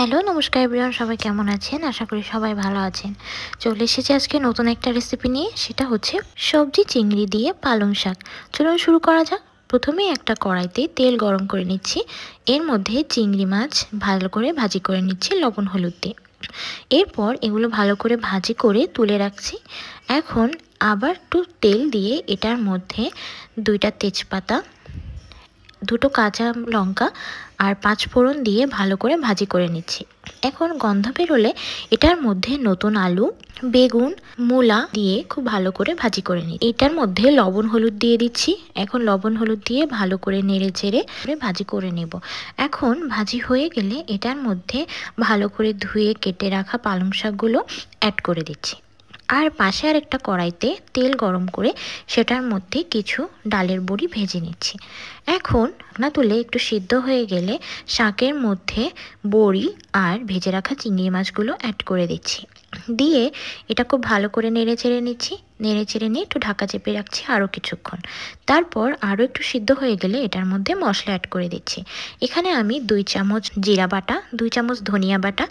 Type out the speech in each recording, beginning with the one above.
Hello নমস্কার everyone, সবাই কেমন আছেন? আশা করি সবাই ভালো আছেন। চলে এসেছি আজকে নতুন একটা রেসিপি নিয়ে, সেটা হচ্ছে সবজি চিংড়ি দিয়ে পালং শাক। চলুন শুরু করা যাক। প্রথমেই একটা কড়াইতে তেল গরম করে নিচ্ছি। এর মধ্যে চিংড়ি মাছ ভালো করে ভাজি করে নিচ্ছি লবণ হলুদ দিয়ে। এরপর এগুলো ভালো করে ভাজি করে তুলে রাখছি। এখন আবার একটু তেল দিয়ে এটার মধ্যে 2টা তেজপাতা, 2টো কাঁচা লঙ্কা আর 5 ফোড়ন দিয়ে ভালো করে ভাজি করে নিচ্ছি। এখন গন্ধ বেরোলে এটার মধ্যে নতুন আলু, বেগুন, মূলা দিয়ে খুব ভালো করে ভাজি করে নিই। এটার মধ্যে লবণ হলুদ দিয়ে দিচ্ছি। এখন লবণ হলুদ দিয়ে ভালো করে নেড়ে চেড়ে ভাজি করে নেব। এখন ভাজি হয়ে গেলে এটার মধ্যে ভালো করে ধুয়ে কেটে রাখা পালং শাকগুলো অ্যাড করে দিচ্ছি। আর পাশে আর একটা কড়াইতে তেল গরম করে সেটার মধ্যে কিছু ডালের বড়ি ভেজে নিচ্ছি। এখন ঢাকনা তুলে একটু সিদ্ধ হয়ে গেলে শাকের মধ্যে বড়ি আর ভেজে রাখা চিংড়ি মাছগুলো অ্যাড করে দিচ্ছি। দিয়ে এটা খুব ভালো করে নেড়ে চেড়ে নিচ্ছি। নেড়ে চেড়ে নিয়ে একটু ঢাকা চেপে রাখছি আরও কিছুক্ষণ। তারপর আরও একটু সিদ্ধ হয়ে গেলে এটার মধ্যে মশলা অ্যাড করে দিচ্ছি। এখানে আমি 2 চামচ জিরা বাটা, 2 চামচ ধনিয়া বাটা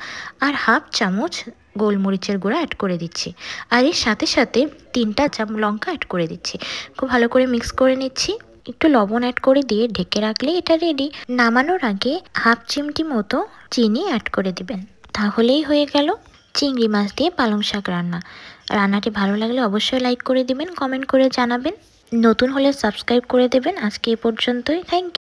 আর হাফ চামচ গোলমরিচের গুঁড়া অ্যাড করে দিচ্ছি। আর এর সাথে সাথে 3টা লঙ্কা অ্যাড করে দিচ্ছি। খুব ভালো করে মিক্স করে নিচ্ছি। একটু লবণ অ্যাড করে দিয়ে ঢেকে রাখলে এটা রেডি। নামানোর আগে হাফ চিমটি মতো চিনি অ্যাড করে দিবেন, তাহলেই হয়ে গেল চিংড়ি মাছ দিয়ে পালং শাক রান্না। রান্নাটি ভালো লাগলে অবশ্যই লাইক করে দিবেন, কমেন্ট করে জানাবেন। নতুন হলে সাবস্ক্রাইব করে দেবেন। আজকে এ পর্যন্তই। Thank you.